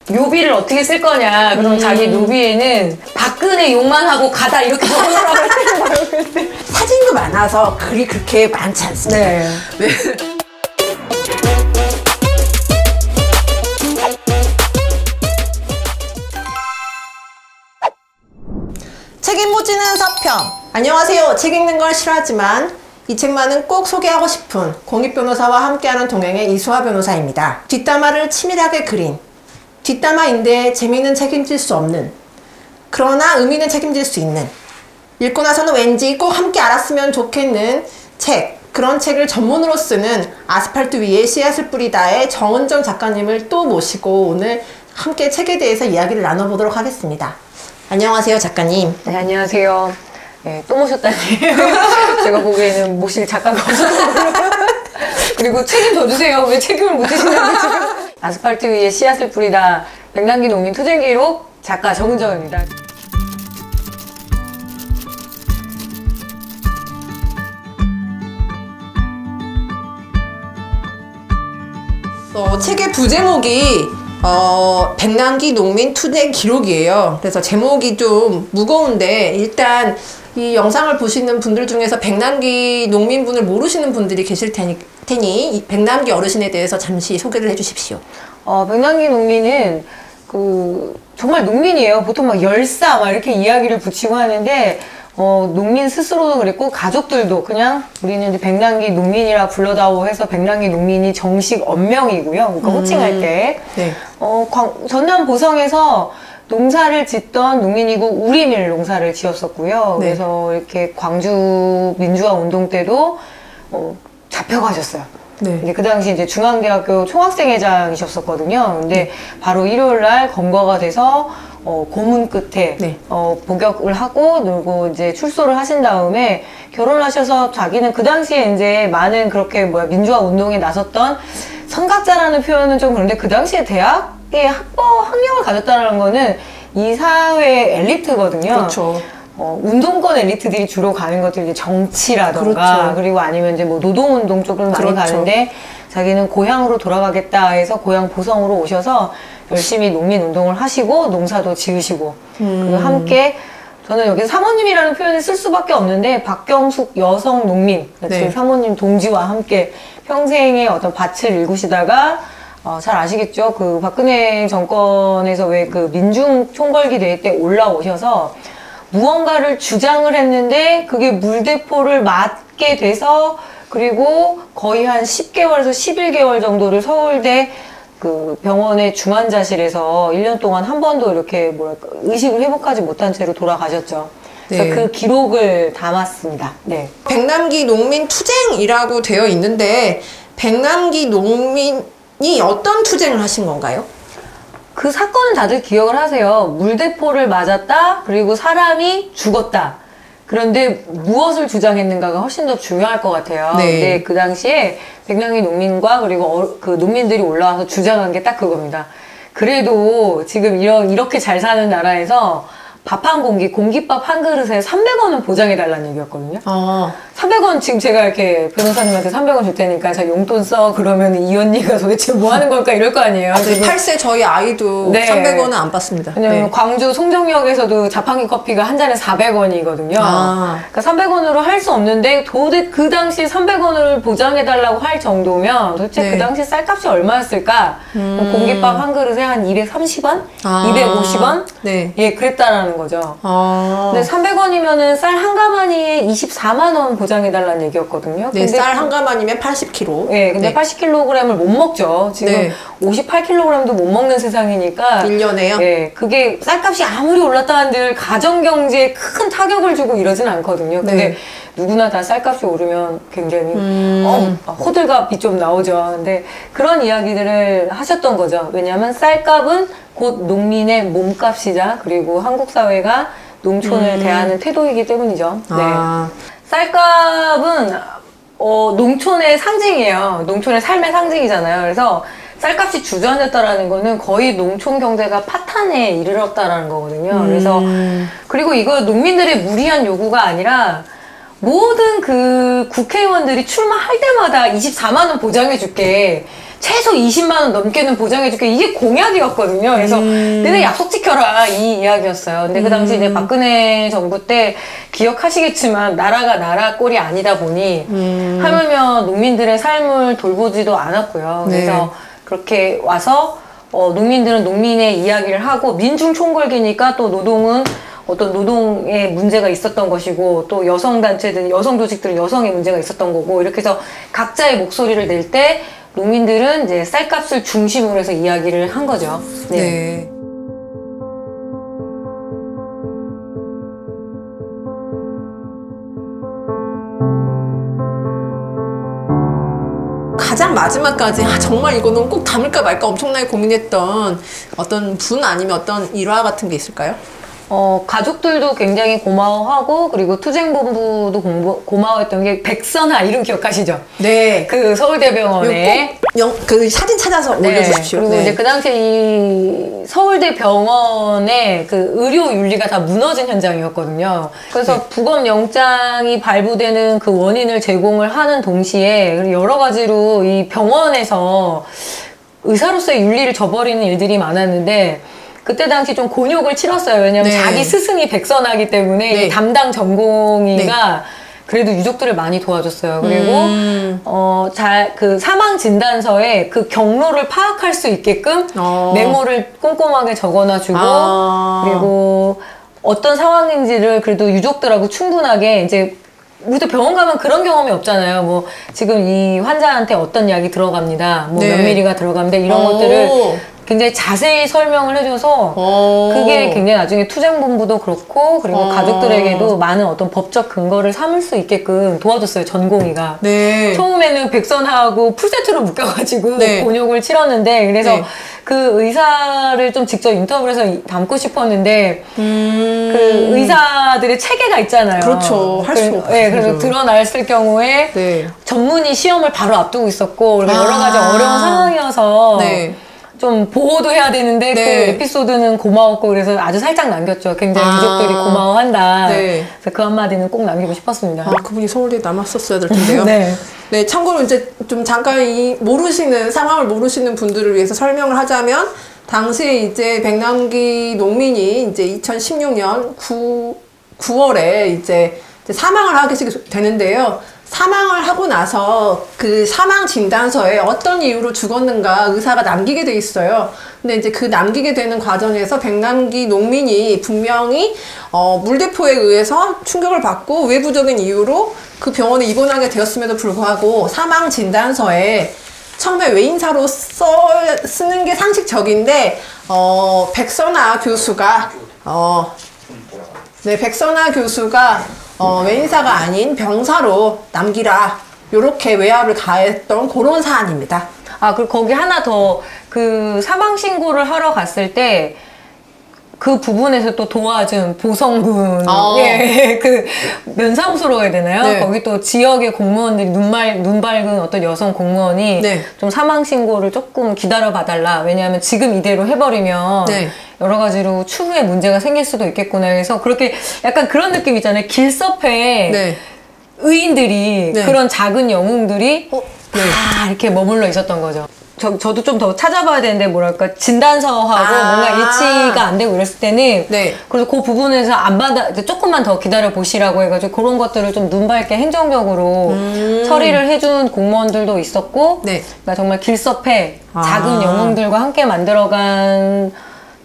묘비를 어떻게 쓸 거냐. 그럼 자기 묘비에는 박근혜 욕만 하고 가다 이렇게 적어놓으라고 했다는 거예요. 사진도 많아서 글이 그렇게 많지 않습니다. 네. 네. 책 인보지는 서평. 안녕하세요. 책 읽는 걸 싫어하지만 이 책만은 꼭 소개하고 싶은 공익변호사와 함께하는 동행의 이수아 변호사입니다. 뒷담화를 치밀하게 그린, 뒷담화인데 재미는 책임질 수 없는, 그러나 의미는 책임질 수 있는, 읽고 나서는 왠지 꼭 함께 알았으면 좋겠는 책, 그런 책을 전문으로 쓰는 아스팔트 위에 씨앗을 뿌리다의 정은정 작가님을 또 모시고 오늘 함께 책에 대해서 이야기를 나눠보도록 하겠습니다. 안녕하세요, 작가님. 네, 안녕하세요. 네, 또 모셨다니. 제가 보기에는 모실 작가가 없어서. 그리고 책임 더 주세요. 왜 책임을 못 지시는지 지금. 아스팔트 위에 씨앗을 뿌리다. 백남기 농민 투쟁기록 작가 정은정입니다. 책의 부제목이 백남기 농민 투쟁 기록이에요. 그래서 제목이 좀 무거운데 일단 이 영상을 보시는 분들 중에서 백남기 농민분을 모르시는 분들이 계실 테니 이 백남기 어르신에 대해서 잠시 소개를 해주십시오. 백남기 농민은 정말 농민이에요. 보통 막 열사 막 이렇게 이야기를 붙이고 하는데 농민 스스로도 그랬고 가족들도 그냥 우리는 이제 백남기 농민이라 불러다오 해서 백남기 농민이 정식 언명이고요. 그러니까 호칭할 때 네. 전남 보성에서 농사를 짓던 농민이고 우리밀 농사를 지었었고요. 네. 그래서 이렇게 광주 민주화 운동 때도 잡혀가셨어요. 네. 이제 그 당시 이제 중앙대학교 총학생회장이셨었거든요. 근데 바로 일요일 날 검거가 돼서 고문 끝에 네. 복역을 하고 그리고 이제 출소를 하신 다음에 결혼하셔서 자기는 그 당시에 이제 많은 그렇게 민주화 운동에 나섰던 선각자라는 표현은 좀 그런데 그 당시에 대학의 학력을 가졌다는 거는 이 사회의 엘리트거든요. 그렇죠. 운동권 엘리트들이 주로 가는 것들이 이제 정치라던가 그렇죠. 그리고 아니면 이제 노동운동 쪽으로 많이 그렇죠. 가는데 자기는 고향으로 돌아가겠다 해서 고향 보성으로 오셔서 열심히 농민운동을 하시고 농사도 지으시고 그리고 함께 저는 여기서 사모님이라는 표현을 쓸 수밖에 없는데 박경숙 여성 농민 네. 사모님 동지와 함께 평생의 어떤 밭을 일구시다가 잘 아시겠죠? 그 박근혜 정권에서 왜 그 민중 총궐기 대회 때 올라오셔서 무언가를 주장을 했는데 그게 물대포를 맞게 돼서 그리고 거의 한 10개월에서 11개월 정도를 서울대 그 병원의 중환자실에서 1년 동안 한 번도 이렇게 의식을 회복하지 못한 채로 돌아가셨죠. 그래서 네. 그 기록을 담았습니다. 네. 백남기 농민 투쟁이라고 되어 있는데 백남기 농민이 어떤 투쟁을 하신 건가요? 그 사건은 다들 기억을 하세요. 물대포를 맞았다. 그리고 사람이 죽었다. 그런데 무엇을 주장했는가가 훨씬 더 중요할 것 같아요. 네. 근데 그 당시에 백남기 농민과 그리고 그 농민들이 올라와서 주장한 게 딱 그겁니다. 그래도 지금 이렇게 잘 사는 나라에서 밥 한 공기, 공깃밥 한 그릇에 300원은 보장해달라는 얘기였거든요. 300원 지금 제가 이렇게 변호사님한테 300원 줄 테니까 자 용돈 써 그러면 이 언니가 도대체 뭐 하는 걸까 이럴 거 아니에요. 8세 저희 아이도 네. 300원은 안 받습니다. 왜냐면 네. 광주 송정역에서도 자판기 커피가 한 잔에 400원이거든요. 그러니까 300원으로 할 수 없는데 도대체 그 당시 300원을 보장해달라고 할 정도면 도대체 네. 그 당시 쌀값이 얼마였을까? 공깃밥 한 그릇에 한 230원? 250원? 네. 예, 그랬다라는 거죠. 근데 300원이면은 쌀 한 가마니에 24만 원 보장해달라는 얘기였거든요. 네, 쌀 한 가마니면 80kg. 예, 근데 네. 80kg을 못 먹죠. 지금 네. 58kg도 못 먹는 세상이니까. 1년에요? 예, 그게 쌀값이 아무리 올랐다 한들 가정경제에 큰 타격을 주고 이러진 않거든요. 근데 네. 누구나 다 쌀값이 오르면 굉장히 호들갑이 좀 나오죠. 근데 그런 이야기들을 하셨던 거죠. 왜냐하면 쌀값은 곧 농민의 몸값이자 그리고 한국 사회가 농촌을 대하는 태도이기 때문이죠. 네. 쌀값은 농촌의 상징이에요. 농촌의 삶의 상징이잖아요. 그래서 쌀값이 주저앉았다라는 거는 거의 농촌 경제가 파탄에 이르렀다라는 거거든요. 그래서 그리고 이거 농민들의 무리한 요구가 아니라 모든 그 국회의원들이 출마할 때마다 24만 원 보장해 줄게. 최소 20만 원 넘게는 보장해줄게. 이게 공약이었거든요. 그래서 너네 약속 지켜라 이 이야기였어요. 근데 그 당시 이제 박근혜 정부 때 기억하시겠지만 나라가 나라 꼴이 아니다 보니 하물며 농민들의 삶을 돌보지도 않았고요. 그래서 네. 그렇게 와서 농민들은 농민의 이야기를 하고 민중 총궐기니까 또 노동은 어떤 노동에 문제가 있었던 것이고 또 여성단체든 여성 조직들은 여성의 문제가 있었던 거고 이렇게 해서 각자의 목소리를 낼 때 농민들은 이제 쌀값을 중심으로 해서 이야기를 한 거죠. 네. 네. 가장 마지막까지 정말 이거는 꼭 담을까 말까 엄청나게 고민했던 어떤 분 아니면 어떤 일화 같은 게 있을까요? 가족들도 굉장히 고마워하고 그리고 투쟁본부도 고마워했던 게 백선아 이름 기억하시죠? 네. 그 서울대병원에 그 사진 찾아서 네. 올려주십시오. 그리고 네. 이제 그 당시에 이 서울대병원의 그 의료 윤리가 다 무너진 현장이었거든요. 그래서 네. 부검영장이 발부되는 그 원인을 제공을 하는 동시에 여러 가지로 이 병원에서 의사로서의 윤리를 저버리는 일들이 많았는데 그때 당시 좀 곤욕을 치렀어요. 왜냐하면 네. 자기 스승이 백선하기 때문에 네. 이 담당 전공의가 그래도 유족들을 많이 도와줬어요. 그리고 그 사망 진단서에 그 경로를 파악할 수 있게끔 메모를 꼼꼼하게 적어놔주고 그리고 어떤 상황인지를 그래도 유족들하고 충분하게 이제 우리도 병원 가면 그런 경험이 없잖아요. 뭐 지금 이 환자한테 어떤 약이 들어갑니다. 뭐 네. 몇 미리가 들어갑니다. 이런 것들을 굉장히 자세히 설명을 해줘서 그게 굉장히 나중에 투쟁본부도 그렇고 그리고 가족들에게도 많은 어떤 법적 근거를 삼을 수 있게끔 도와줬어요. 전공의가. 네. 처음에는 백선하고 풀세트로 묶여가지고 네. 곤욕을 치렀는데 그래서 네. 그 의사를 좀 직접 인터뷰를 해서 담고 싶었는데 그 의사들의 체계가 있잖아요. 그렇죠. 할 수 없죠. 네, 그래서 드러났을 경우에 네. 전문의 시험을 바로 앞두고 있었고 그리고 여러 가지 어려운 상황이어서 네. 좀 보호도 해야 되는데 네. 그 에피소드는 고마웠고 그래서 아주 살짝 남겼죠. 굉장히 유족들이 고마워한다. 네. 그래서 그 한마디는 꼭 남기고 싶었습니다. 그분이 서울대에 남았었어야 될 텐데요. 네. 네, 참고로 이제 좀 잠깐 이 상황을 모르시는 분들을 위해서 설명을 하자면, 당시에 이제 백남기 농민이 이제 2016년 9월에 이제 사망을 하게 되는데요. 사망을 하고 나서 그 사망 진단서에 어떤 이유로 죽었는가 의사가 남기게 돼 있어요. 근데 이제 그 남기게 되는 과정에서 백남기 농민이 분명히 물대포에 의해서 충격을 받고 외부적인 이유로 그 병원에 입원하게 되었음에도 불구하고 사망 진단서에 처음에 외인사로 쓰는 게 상식적인데 백선아 교수가 백선아 교수가 외인사가 아닌 병사로 남기라, 요렇게 외압을 가했던 그런 사안입니다. 그리고 거기 하나 더, 그 사망신고를 하러 갔을 때, 그 부분에서 또 도와준 보성군, 예, 그 면사무소로 해야 되나요? 네. 거기 또 지역의 공무원들이 눈 밝은 어떤 여성 공무원이 네. 좀 사망신고를 조금 기다려 봐달라. 왜냐하면 지금 이대로 해버리면 네. 여러 가지로 추후에 문제가 생길 수도 있겠구나 해서 그렇게 약간 그런 느낌 있잖아요. 길섭회에 네. 의인들이 네. 그런 작은 영웅들이 다 이렇게 머물러 있었던 거죠. 저도 좀 더 찾아봐야 되는데 뭐랄까 진단서하고 뭔가 일치가 안 되고 이랬을 때는 네. 그래서 그 부분에서 안 받아 조금만 더 기다려 보시라고 해가지고 그런 것들을 좀 눈 밝게 행정적으로 처리를 해준 공무원들도 있었고 네. 그러니까 정말 길섭해 작은 영웅들과 함께 만들어간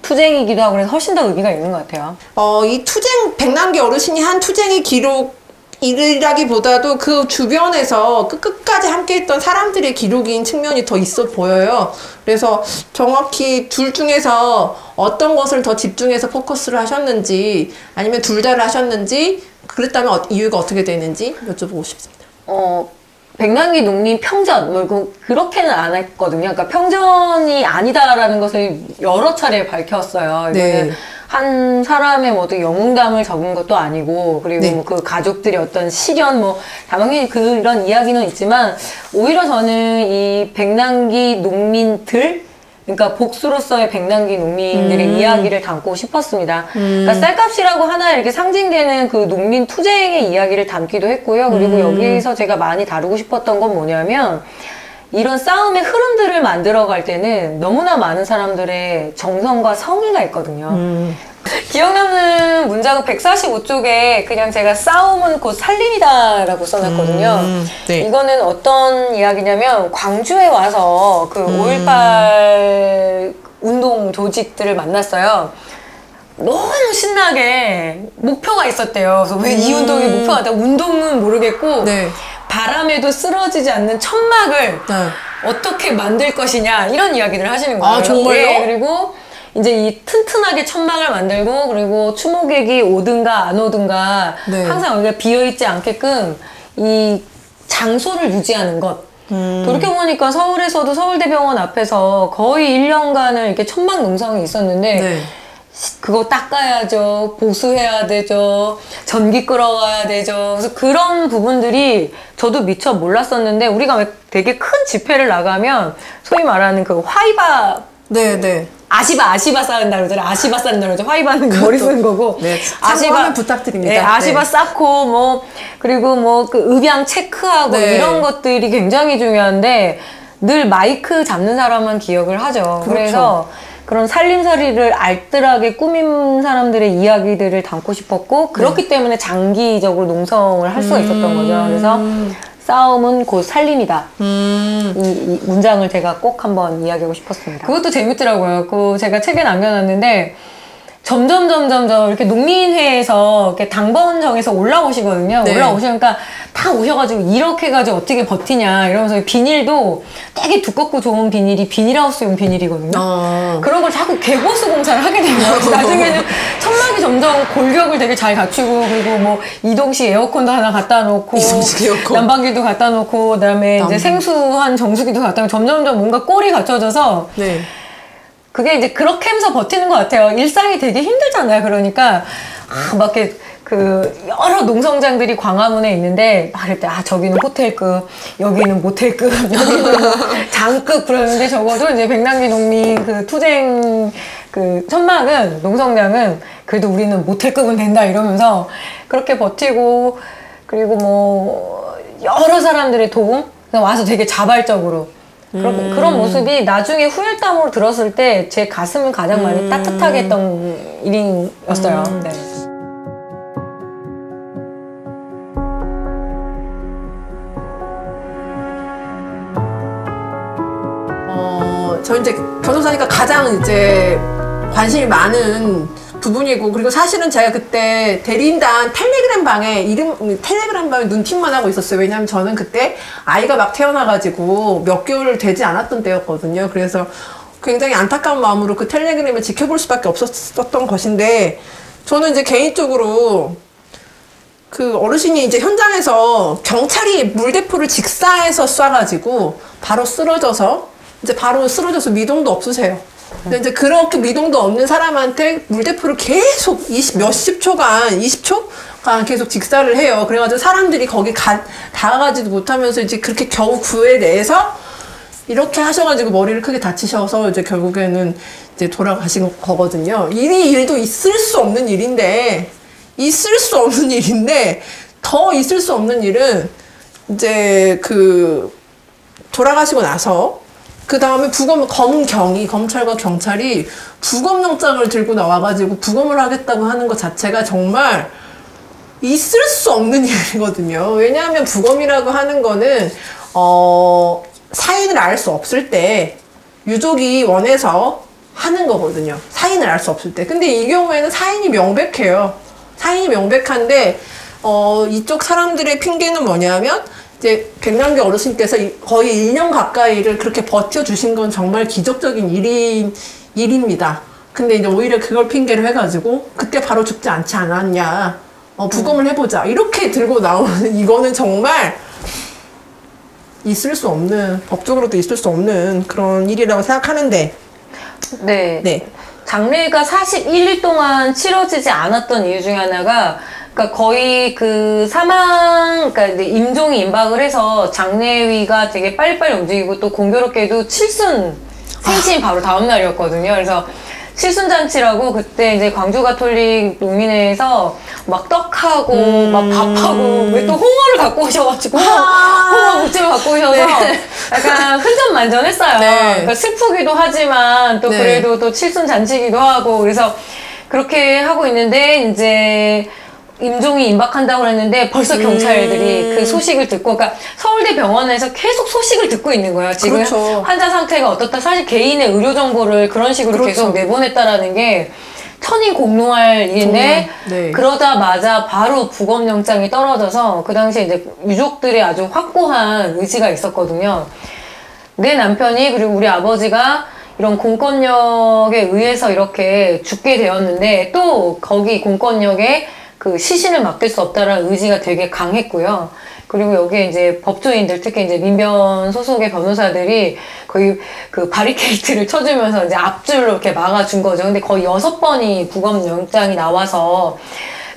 투쟁이기도 하고 그래서 훨씬 더 의미가 있는 것 같아요. 이 투쟁, 백남기 어르신이 한 투쟁의 기록이라기보다도 그 주변에서 끝까지 함께했던 사람들의 기록인 측면이 더 있어 보여요. 그래서 정확히 둘 중에서 어떤 것을 더 집중해서 포커스를 하셨는지, 아니면 둘 다를 하셨는지, 그랬다면 이유가 어떻게 되는지 여쭤보고 싶습니다. 백남기 농민 평전, 그렇게는 안 했거든요. 그러니까 평전이 아니다라는 것을 여러 차례 밝혔어요. 네. 이거는 한 사람의 어떤 영웅담을 적은 것도 아니고, 그리고 네. 뭐 그 가족들이 어떤 시련, 당연히 그런 이야기는 있지만, 오히려 저는 이 백남기 농민들, 그러니까 복수로서의 백남기 농민들의 이야기를 담고 싶었습니다. 그러니까 쌀값이라고 하나 이렇게 상징되는 그 농민 투쟁의 이야기를 담기도 했고요. 그리고 여기서 제가 많이 다루고 싶었던 건 뭐냐면 이런 싸움의 흐름들을 만들어갈 때는 너무나 많은 사람들의 정성과 성의가 있거든요. 기억 남는 문장은 145쪽에 그냥 제가 싸움은 곧 살림이다 라고 써놨거든요. 네. 이거는 어떤 이야기냐면 광주에 와서 그 5.18 운동 조직들을 만났어요. 너무 신나게 목표가 있었대요. 그래서 왜 이 운동이 목표가 있다? 운동은 모르겠고 네. 바람에도 쓰러지지 않는 천막을 네. 어떻게 만들 것이냐 이런 이야기를 하시는 거예요. 아, 정말요? 네, 그리고 이제 이 튼튼하게 천막을 만들고 그리고 추모객이 오든가 안 오든가 네. 항상 여기가 비어있지 않게끔 이 장소를 유지하는 것. 돌이켜보니까 서울에서도 서울대병원 앞에서 거의 1년간을 이렇게 천막 농성이 있었는데 네. 그거 닦아야죠. 보수해야 되죠. 전기 끌어와야 되죠. 그래서 그런 부분들이 저도 미처 몰랐었는데 우리가 왜 되게 큰 집회를 나가면 소위 말하는 그 화이바 네. 아시바 쌓는다 그러잖아요. 아시바 쌓는다 그러죠. 화이바는 머리 쓰는 거고. 네, 참고하면 부탁드립니다. 네, 아시바 네. 쌓고 뭐 그리고 뭐 그 음향 체크하고 네. 이런 것들이 굉장히 중요한데 늘 마이크 잡는 사람은 기억을 하죠. 그렇죠. 그래서 그런 살림살이를 알뜰하게 꾸민 사람들의 이야기들을 담고 싶었고 그렇기 때문에 장기적으로 농성을 할 수가 있었던 거죠. 그래서 싸움은 곧 살림이다. 이 문장을 제가 꼭 한번 이야기하고 싶었습니다. 그것도 재밌더라고요. 그 제가 책에 남겨놨는데 점점 이렇게 농민회에서 이렇게 당번 정해서 올라오시거든요. 네. 올라오시니까 다 오셔가지고 이렇게 해가지고 어떻게 버티냐 이러면서 비닐도 되게 두껍고 좋은 비닐이 비닐하우스용 비닐이거든요. 그런 걸 자꾸 개보수 공사를 하게 되는 거예요. 나중에는 천막이 점점 골격을 되게 잘 갖추고 그리고 뭐 이동식 에어컨도 하나 갖다 놓고 이동식 에어컨. 난방기도 갖다 놓고 그다음에 이제 생수한 정수기도 갖다 놓고 점점 뭔가 꼴이 갖춰져서 네. 그게 이제 그렇게 하면서 버티는 것 같아요. 일상이 되게 힘들잖아요. 그러니까 막 이렇게 그 여러 농성장들이 광화문에 있는데 막 이럴 때 저기는 호텔급, 여기는 모텔급, 여기는 뭐 장급 그러는데 적어도 이제 백남기 농민 그 투쟁 그 천막은 농성장은 그래도 우리는 모텔급은 된다 이러면서 그렇게 버티고 그리고 뭐 여러 사람들의 도움 그냥 와서 되게 자발적으로 그런 모습이 나중에 후일담으로 들었을 때 제 가슴을 가장 많이 따뜻하게 했던 일이었어요. 네. 저 이제 변호사니까 가장 이제 관심이 많은 부분이고 그리고 사실은 제가 그때 대리인단 텔레그램 방에 눈팅만 하고 있었어요. 왜냐면 저는 그때 아이가 막 태어나가지고 몇 개월 되지 않았던 때였거든요. 그래서 굉장히 안타까운 마음으로 그 텔레그램을 지켜볼 수밖에 없었던 것인데 저는 이제 개인적으로 그 어르신이 이제 현장에서 경찰이 물대포를 직사해서 쏴가지고 바로 쓰러져서 미동도 없으세요. 근데 이제 그렇게 미동도 없는 사람한테 물대포를 계속 몇십 초간, 20초간 계속 직사를 해요. 그래가지고 사람들이 거기 다가가지도 못하면서 이제 그렇게 겨우 구해내서 이렇게 하셔가지고 머리를 크게 다치셔서 이제 결국에는 이제 돌아가신 거거든요. 일도 있을 수 없는 일인데, 더 있을 수 없는 일은 이제 돌아가시고 나서 그 다음에 검찰과 경찰이 부검영장을 들고 나와가지고 부검을 하겠다고 하는 것 자체가 정말 있을 수 없는 일이거든요. 왜냐하면 부검이라고 하는 거는, 사인을 알 수 없을 때, 유족이 원해서 하는 거거든요. 사인을 알 수 없을 때. 근데 이 경우에는 사인이 명백해요. 사인이 명백한데, 이쪽 사람들의 핑계는 뭐냐면, 이제 백남기 어르신께서 거의 1년 가까이를 그렇게 버텨주신 건 정말 기적적인 일입니다. 근데 이제 오히려 그걸 핑계로 해가지고 그때 바로 죽지 않지 않았냐, 부검을 해보자 이렇게 들고 나오는 이거는 정말 법적으로도 있을 수 없는 그런 일이라고 생각하는데 네. 장례가 41일 동안 치러지지 않았던 이유 중에 하나가 그러니까 거의 그러니까 임종이 임박을 해서 장례위가 되게 빨리빨리 움직이고 또 공교롭게도 칠순 생신이 바로 다음 날이었거든요. 그래서 칠순잔치라고 그때 이제 광주 가톨릭 농민회에서 막 떡하고 막 밥하고 왜 또 홍어를 갖고 오셔가지고 홍어 무침을 갖고 오셔서 네. 약간 흔전만전했어요. 네. 그러니까 슬프기도 하지만 또 네. 그래도 또 칠순잔치기도 하고 그래서 그렇게 하고 있는데 이제 임종이 임박한다고 했는데 벌써 경찰들이 그 소식을 듣고 그러니까 서울대 병원에서 계속 소식을 듣고 있는 거예요. 지금 그렇죠. 환자 상태가 어떻다. 사실 개인의 의료 정보를 그런 식으로 그렇죠. 계속 내보냈다라는 게 천인공노할 일인데 네. 그러자마자 바로 부검영장이 떨어져서 그 당시에 이제 유족들의 아주 확고한 의지가 있었거든요. 내 남편이 그리고 우리 아버지가 이런 공권력에 의해서 이렇게 죽게 되었는데 또 거기 공권력에 그 시신을 맡길 수 없다라는 의지가 되게 강했고요. 그리고 여기에 이제 법조인들, 특히 이제 민변 소속의 변호사들이 거의 그 바리케이트를 쳐주면서 이제 앞줄로 이렇게 막아준 거죠. 근데 거의 6번이 부검영장이 나와서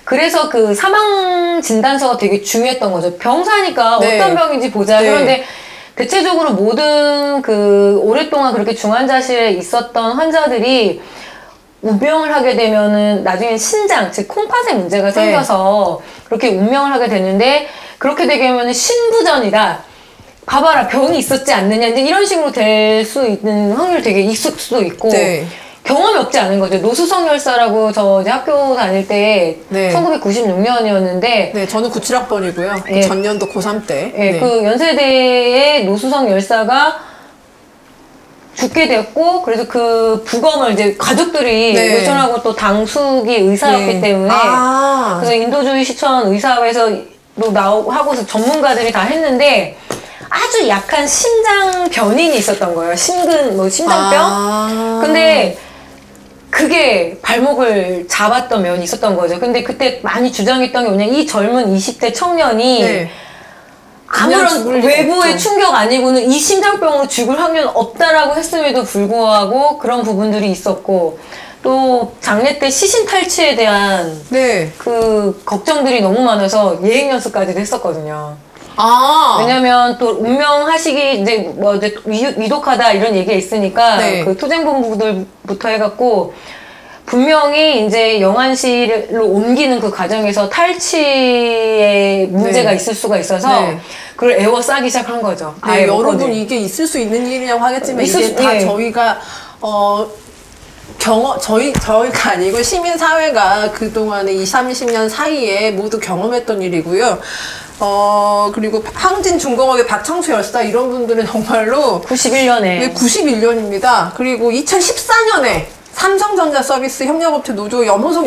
그래서 그 사망 진단서가 되게 중요했던 거죠. 병사니까 네. 어떤 병인지 보자. 네. 그런데 대체적으로 모든 그 오랫동안 그렇게 중환자실에 있었던 환자들이 운명을 하게 되면은 나중에 신장, 즉 콩팥에 문제가 생겨서 그렇게 운명을 하게 되는데 그렇게 되게 되면은 신부전이다. 봐봐라 병이 있었지 않느냐 이제 이런 식으로 될 수 있는 확률이 되게 있을 수도 있고 네. 경험이 없지 않은 거죠. 노수성 열사라고 저 이제 학교 다닐 때 네. 1996년이었는데 네, 저는 97학번이고요. 예. 전년도 고3 때. 예, 네. 그 연세대의 노수성 열사가 죽게 됐고 그래서 그 부검을 이제 가족들이 네. 요청하고 또 당숙이 의사였기 네. 때문에 아. 그래서 인도주의 시청 의사회에서도 나오고 하고서 전문가들이 다 했는데 아주 약한 심장 변인이 있었던 거예요. 심근 뭐 심장병. 아. 근데 그게 발목을 잡았던 면이 있었던 거죠. 근데 그때 많이 주장했던 게 뭐냐 이 젊은 20대 청년이 네. 그냥 아무런 죽을 리가 외부의 없죠. 충격 아니고는 이 심장병으로 죽을 확률은 없다라고 했음에도 불구하고 그런 부분들이 있었고 또 장례 때 시신 탈취에 대한 네. 그 걱정들이 너무 많아서 예행 연수까지도 했었거든요. 아. 왜냐면 또 운명하시기 이제 뭐 이제 위독하다 이런 얘기가 있으니까 네. 그 투쟁본부들부터 해갖고 분명히 이제 영안실로 옮기는 그 과정에서 탈취에 문제가 네. 있을 수가 있어서 네. 그걸 애워싸기 시작한 거죠. 네, 아예 여러분 먹거든. 이게 있을 수 있는 일이라고 하겠지만 있을 이게 수- 다 예. 저희가 저희가 아니고 시민 사회가 그동안에 20, 30년 사이에 모두 경험했던 일이고요. 그리고 항진 중공업의 박창수 열사 이런 분들은 정말로 91년에 91년입니다. 그리고 2014년에 삼성전자 서비스 협력업체 노조 염호성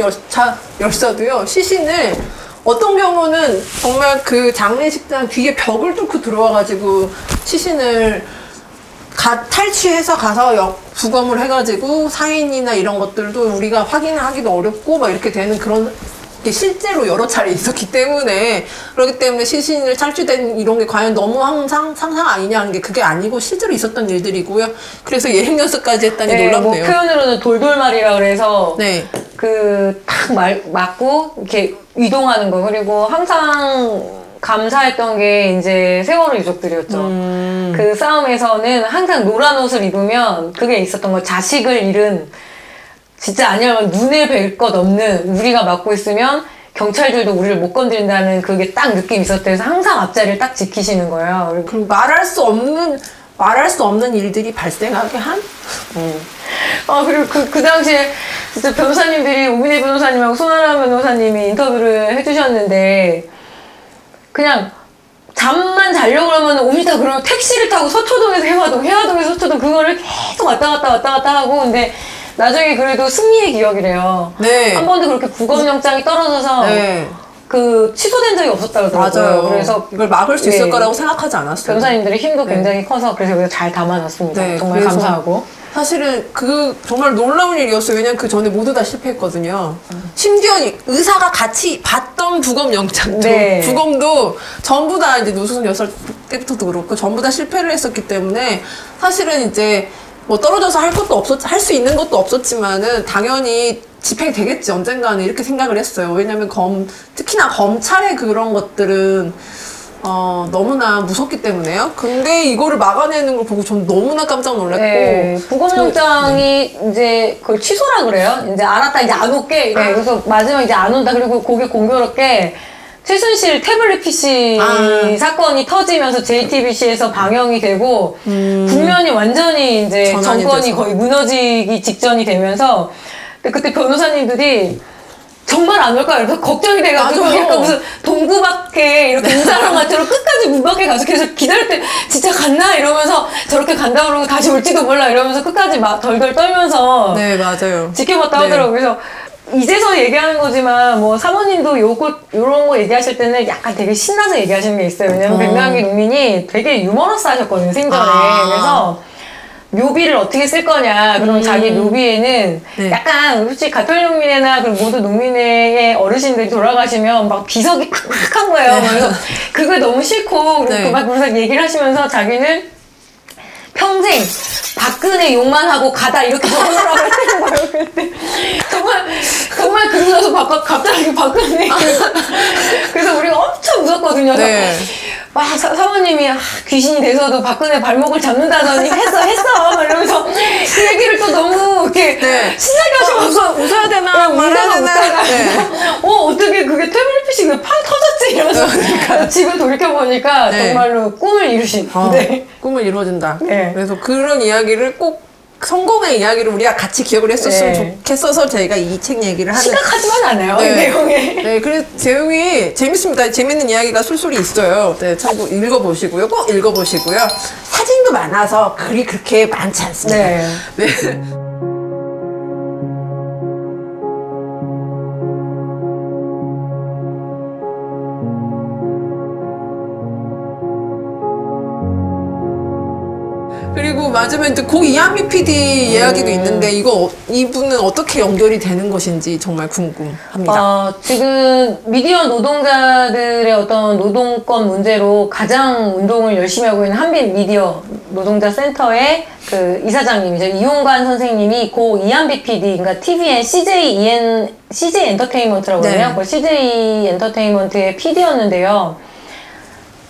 열사도요, 시신을 어떤 경우는 정말 그 장례식장 뒤에 벽을 뚫고 들어와가지고 시신을 탈취해서 가서 부검을 해가지고 사인이나 이런 것들도 우리가 확인을 하기도 어렵고 막 이렇게 되는 그런 게 실제로 여러 차례 있었기 때문에 그렇기 때문에 시신을 탈취된 이런 게 과연 너무 항상 상상 아니냐 하는 게 그게 아니고 실제로 있었던 일들이고요. 그래서 예행연수까지 했다니 네, 뭐 놀랍네요. 표현으로는 돌돌말이라 그래서 네. 그 탁 맞고 이렇게 이동하는 거 그리고 항상 감사했던 게 이제 세월호 유족들이었죠. 그 싸움에서는 항상 노란 옷을 입으면 그게 있었던 거. 자식을 잃은 진짜 아니면 눈에 뵐 것 없는 우리가 맡고 있으면 경찰들도 우리를 못 건드린다는 그게 딱 느낌이 있었대서 항상 앞자리를 딱 지키시는 거예요. 그리고 말할 수 없는 일들이 발생하게 한? 그리고 그 당시에 진짜 변호사님들이 오민혜 변호사님하고 손아람 변호사님이 인터뷰를 해주셨는데 그냥 잠만 자려고 그러면 옵니다. 그러면 택시를 타고 서초동에서 해화동에서 서초동 그거를 계속 왔다 갔다 하고 근데 나중에 그래도 승리의 기억이래요. 네. 한 번도 그렇게 부검영장이 떨어져서 네. 그 취소된 적이 없었다고 그러더라고요. 맞아요. 그래서 이걸 막을 수 있을 네. 거라고 생각하지 않았어요. 변호사님들의 힘도 네. 굉장히 커서 그래서 여기서 잘 담아놨습니다. 네, 정말 그래서 감사하고. 사실은 그 정말 놀라운 일이었어요. 왜냐면 그 전에 모두 다 실패했거든요. 심지어 의사가 같이 봤던 부검 영장도 네. 부검도 전부 다 이제 노수선 여사 때부터도 그렇고 전부 다 실패를 했었기 때문에 사실은 이제 뭐 떨어져서 할 수 있는 것도 없었지만은 당연히 집행되겠지 언젠가는 이렇게 생각을 했어요. 왜냐면 특히나 검찰의 그런 것들은 너무나 무섭기 때문에요. 근데 이거를 막아내는 걸 보고 전 너무나 깜짝 놀랐고. 네, 구검영장이 이제 그걸 취소라 그래요. 이제 알았다, 이제 안 올게. 이래. 그래서 마지막 이제 안 온다. 그리고 그게 공교롭게 최순실 태블릿 PC 사건이 터지면서 JTBC에서 방영이 되고 국면이 완전히 이제 정권이 되죠. 거의 무너지기 직전이 되면서 그때 변호사님들이 정말 안 올까? 이러면서 걱정이 돼가지고 맞아요. 약간 무슨 동구 밖에 이렇게 인사랑 같으로 끝까지 문 밖에 가서 계속 기다릴 때 진짜 갔나? 이러면서 저렇게 간다 그러고 다시 올지도 몰라 이러면서 끝까지 막 덜덜 떨면서 네, 맞아요. 지켜봤다 네. 하더라고요. 그래서 이제서 얘기하는 거지만 뭐 사모님도 요런 거 얘기하실 때는 약간 되게 신나서 얘기하시는 게 있어요. 왜냐면 백남기 농민이 되게 유머러스 하셨거든요, 생전에. 그래서 묘비를 어떻게 쓸 거냐. 그럼 자기 묘비에는 네. 약간 솔직히 가톨농민회나 그리고 모든 농민회의 어르신들이 돌아가시면 막 비석이 큼직한 거예요. 네. 그래서 그거 너무 싫고 그리고 네. 막 그래서 얘기를 하시면서 자기는 평생 박근혜 욕만 하고 가다 이렇게 적어놓으라고 했다는 거예요. 그때 정말 그러고 나서 갑자기 박근혜 그래서 우리가 엄청 웃었거든요. 네. 막 사모님이 귀신이 돼서도 박근혜 발목을 잡는다더니 했어 막 이러면서 그 얘기를 또 너무 이렇게 네. 신나게 하셔서 웃어야 되나? 울다가 말아야 네. 어떻게 그게 태블릿 PC 팡 터졌지 이러면서 지금 돌이켜보니까 네. 정말로 꿈을 이루신 네. 꿈을 이루어진다. 네. 그래서 그런 이야기를 꼭 성공의 이야기를 우리가 같이 기억을 했었으면 네. 좋겠어서 저희가 이 책 얘기를 하는. 심각하지만 않아요. 네. 이 내용이. 네, 그래서 내용이 재밌습니다. 재밌는 이야기가 술술이 있어요. 네, 참고 읽어보시고요. 꼭 읽어보시고요. 사진도 많아서 글이 그렇게 많지 않습니다. 네. 네. 그리고 마지막에 이제 고 이한비 PD 이야기도 있는데 이분은 어떻게 연결이 되는 것인지 정말 궁금합니다. 지금 미디어 노동자들의 어떤 노동권 문제로 가장 운동을 열심히 하고 있는 한빛 미디어 노동자 센터의 그 이사장님이죠. 이용관 선생님이 고 이한비 PD, 그러니까 TVN CJ 엔터테인먼트라고 네. 하네요. 그 CJ 엔터테인먼트의 PD였는데요.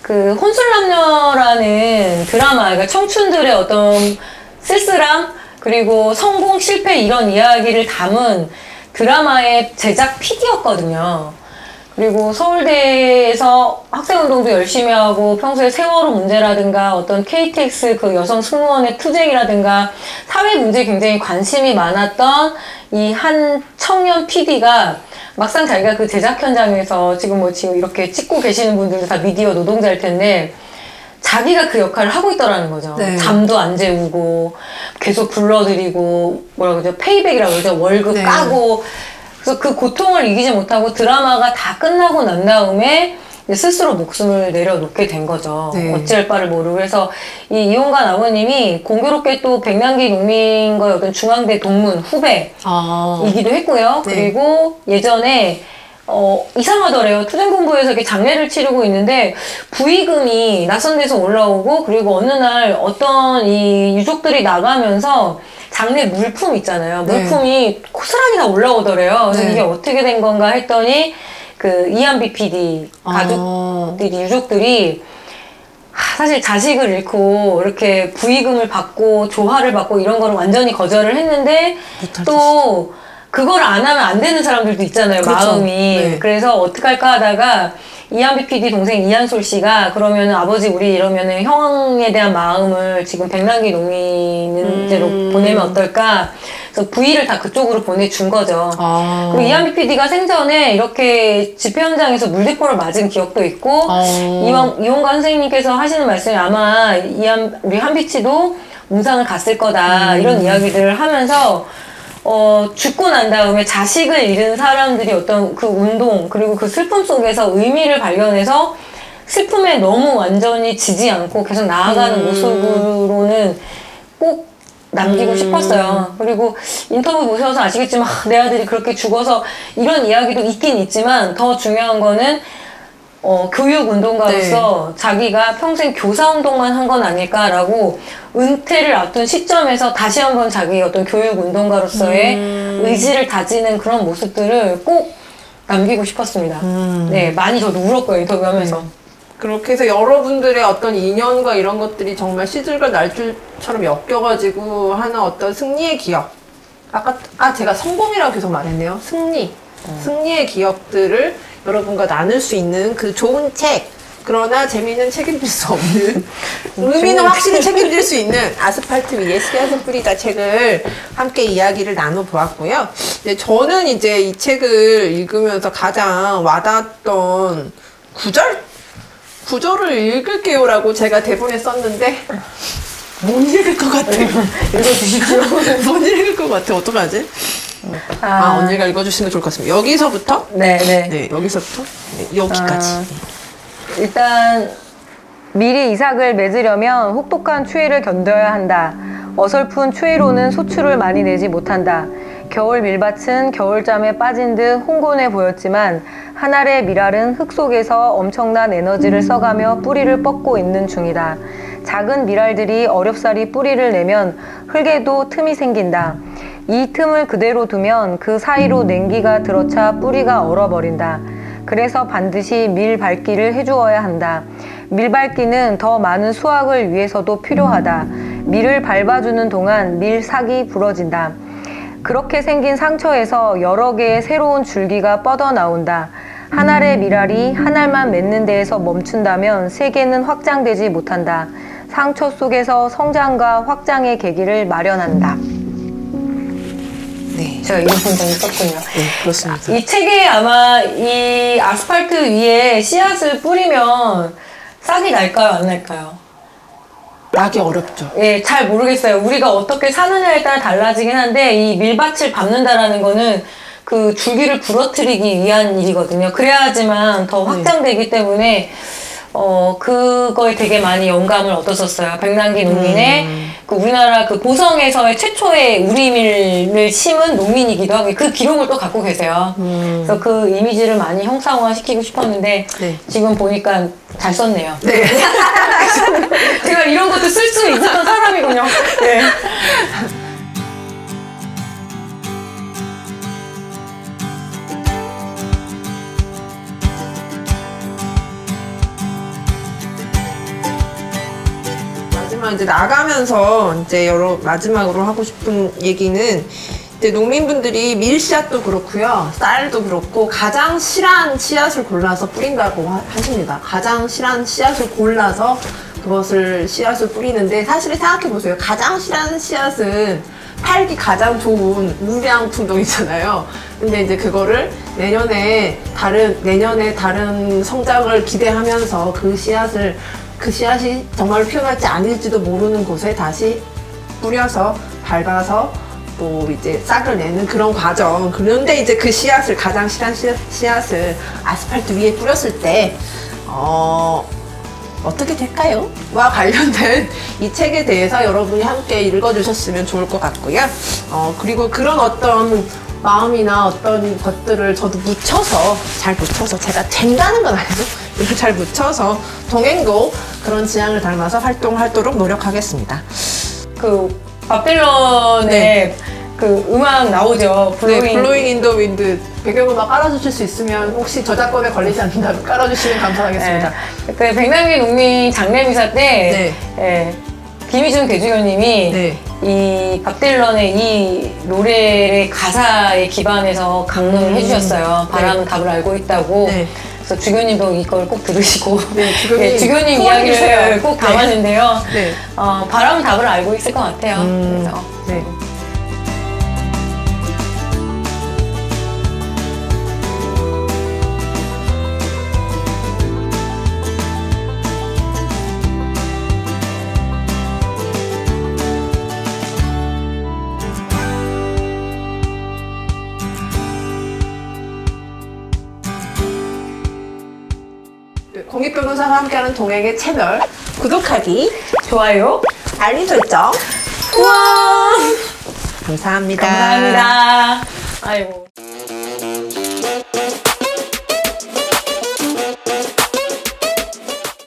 그 혼술남녀라는 드라마, 그러니까 청춘들의 어떤 쓸쓸함 그리고 성공 실패 이런 이야기를 담은 드라마의 제작 PD였거든요. 그리고 서울대에서 학생운동도 열심히 하고 평소에 세월호 문제라든가 어떤 KTX 그 여성 승무원의 투쟁이라든가 사회 문제에 굉장히 관심이 많았던 이 한 청년 PD가 막상 자기가 그 제작 현장에서 지금 이렇게 찍고 계시는 분들도 다 미디어 노동자일 텐데 자기가 그 역할을 하고 있더라는 거죠. 네. 잠도 안 재우고 계속 불러드리고 뭐라 그러죠? 페이백이라고 그러죠? 월급 네. 까고 그래서 그 고통을 이기지 못하고 드라마가 다 끝나고 난 다음에 스스로 목숨을 내려놓게 된 거죠. 네. 어찌할 바를 모르고. 그래서 이 이용관 아버님이 공교롭게 또 백남기 농민과의 어떤 중앙대 동문 후배이기도 했고요. 네. 그리고 예전에 이상하더래요. 투쟁본부에서 이렇게 장례를 치르고 있는데 부의금이 낯선 데서 올라오고 그리고 어느 날 어떤 이 유족들이 나가면서 장례 물품 있잖아요. 네. 물품이 고스란히 다 올라오더래요. 그래서 네. 이게 어떻게 된 건가 했더니 그 이한비 PD 가족들이 유족들이 사실 자식을 잃고 이렇게 부의금을 받고 조화를 받고 이런 거를 완전히 거절을 했는데 또 그걸 안 하면 안 되는 사람들도 있잖아요. 그렇죠. 마음이. 네. 그래서 어떡할까 하다가 이한비 PD 동생 이한솔 씨가 그러면은 아버지 우리 이러면은 형에 대한 마음을 지금 백남기 농민제로 보내면 어떨까? 그래서 부의를 다 그쪽으로 보내준 거죠. 그리고 이한비 PD가 생전에 이렇게 집회 현장에서 물대포를 맞은 기억도 있고 이용관 선생님께서 하시는 말씀이 아마 우리 한비치도 웅상을 갔을 거다 이런 이야기들을 하면서 죽고 난 다음에 자식을 잃은 사람들이 어떤 그 운동, 그리고 그 슬픔 속에서 의미를 발견해서 슬픔에 너무 완전히 지지 않고 계속 나아가는 모습으로는 꼭 남기고 싶었어요. 그리고 인터뷰 보셔서 아시겠지만, 내 아들이 그렇게 죽어서 이런 이야기도 있긴 있지만, 더 중요한 거는 교육운동가로서 자기가 평생 교사운동만 한 건 아닐까라고 은퇴를 앞둔 시점에서 다시 한번 자기 어떤 교육운동가로서의 의지를 다지는 그런 모습들을 꼭 남기고 싶었습니다. 네, 많이 저도 울었고요, 인터뷰하면서. 그렇게 해서 여러분들의 어떤 인연과 이런 것들이 정말 시들과 날줄처럼 엮여가지고 하는 어떤 승리의 기억. 아까 제가 성공이라고 계속 말했네요. 승리의 기억들을 여러분과 나눌 수 있는 그 좋은 책. 그러나 재미는 책임질 수 없는 의미는 확실히 책임질 수 있는 아스팔트 위에 씨앗을 뿌리다 책을 함께 이야기를 나눠보았고요. 저는 이제 이 책을 읽으면서 가장 와닿았던 구절을 읽을게요라고 제가 대본에 썼는데 못 읽을 것 같아요. 읽어주십시오. 못 읽을 것 같아요. 어떡하지? 언니가 읽어주시는 게 좋을 것 같습니다. 여기서부터? 네, 여기서부터? 네, 여기까지. 일단 미리 이삭을 맺으려면 혹독한 추위를 견뎌야 한다. 어설픈 추위로는 소출을 많이 내지 못한다. 겨울 밀밭은 겨울잠에 빠진 듯 홍곤해 보였지만 한 알의 밀알은 흙 속에서 엄청난 에너지를 써가며 뿌리를 뻗고 있는 중이다. 작은 밀알들이 어렵사리 뿌리를 내면 흙에도 틈이 생긴다. 이 틈을 그대로 두면 그 사이로 냉기가 들어차 뿌리가 얼어버린다. 그래서 반드시 밀 밟기를 해주어야 한다. 밀 밟기는 더 많은 수확을 위해서도 필요하다. 밀을 밟아주는 동안 밀삭이 부러진다. 그렇게 생긴 상처에서 여러 개의 새로운 줄기가 뻗어나온다. 한 알의 밀알이 한 알만 맺는 데에서 멈춘다면 세계는 확장되지 못한다. 상처 속에서 성장과 확장의 계기를 마련한다. 네, 제가 이런 문장을 썼군요. 네, 그렇습니다. 이 책에 아마 이 아스팔트 위에 씨앗을 뿌리면 싹이 날까요, 안 날까요? 나기 어렵죠. 예, 잘 모르겠어요. 우리가 어떻게 사느냐에 따라 달라지긴 한데 이 밀밭을 밟는다라는 거는 그 줄기를 부러뜨리기 위한 일이거든요. 그래야지만 더 확장되기 때문에 그거에 되게 많이 영감을 얻었었어요. 백남기 농민의 그 우리나라 그 보성에서의 최초의 우리밀을 심은 농민이기도 하고 그 기록을 또 갖고 계세요. 그래서 그 이미지를 많이 형상화 시키고 싶었는데 지금 보니까 잘 썼네요. 네. 제가 이런 것도 쓸 수 있었던 사람이군요. 네. 이제 나가면서 이제 마지막으로 하고 싶은 얘기는 이제 농민분들이 밀씨앗도 그렇고요, 쌀도 그렇고 가장 실한 씨앗을 골라서 뿌린다고 하십니다. 가장 실한 씨앗을 골라서 그것을 씨앗을 뿌리는데 사실 생각해 보세요. 가장 실한 씨앗은 팔기 가장 좋은 무량 품종이잖아요. 근데 이제 그거를 내년에 다른 성장을 기대하면서 그 씨앗이 정말 피어날지 아닐지도 모르는 곳에 다시 뿌려서 밟아서 또 이제 싹을 내는 그런 과정. 그런데 이제 그 씨앗을 가장 실한 씨앗을 아스팔트 위에 뿌렸을 때 어떻게 될까요? 와 관련된 이 책에 대해서 여러분이 함께 읽어주셨으면 좋을 것 같고요. 그리고 그런 어떤 마음이나 어떤 것들을 저도 잘 묻혀서 제가 쟁다는 건 아니고 이렇게 잘 묻혀서 동행도 그런 지향을 닮아서 활동하도록 노력하겠습니다. 그 밥 딜런의 그 음악 나오죠. 블로잉 인 더 윈드 배경음악 깔아주실 수 있으면 혹시 저작권에 걸리지 않는다면 깔아주시면 감사하겠습니다. 그 백남기 농민 장례미사 때 김희준 대주교님이 이 밥 딜런의 이 노래의 가사에 기반해서 강론을 해주셨어요. 바람은 답을 알고 있다고. 그래서 주교님도 이걸 꼭 들으시고 주교님 이야기를 꼭 담았는데요. 바람은 답을 알고 있을 것 같아요. 그래서. 공익변호사와 함께하는 동행의 채널 구독하기, 좋아요, 알림 설정. 우와! 감사합니다. 감사합니다. 아이고.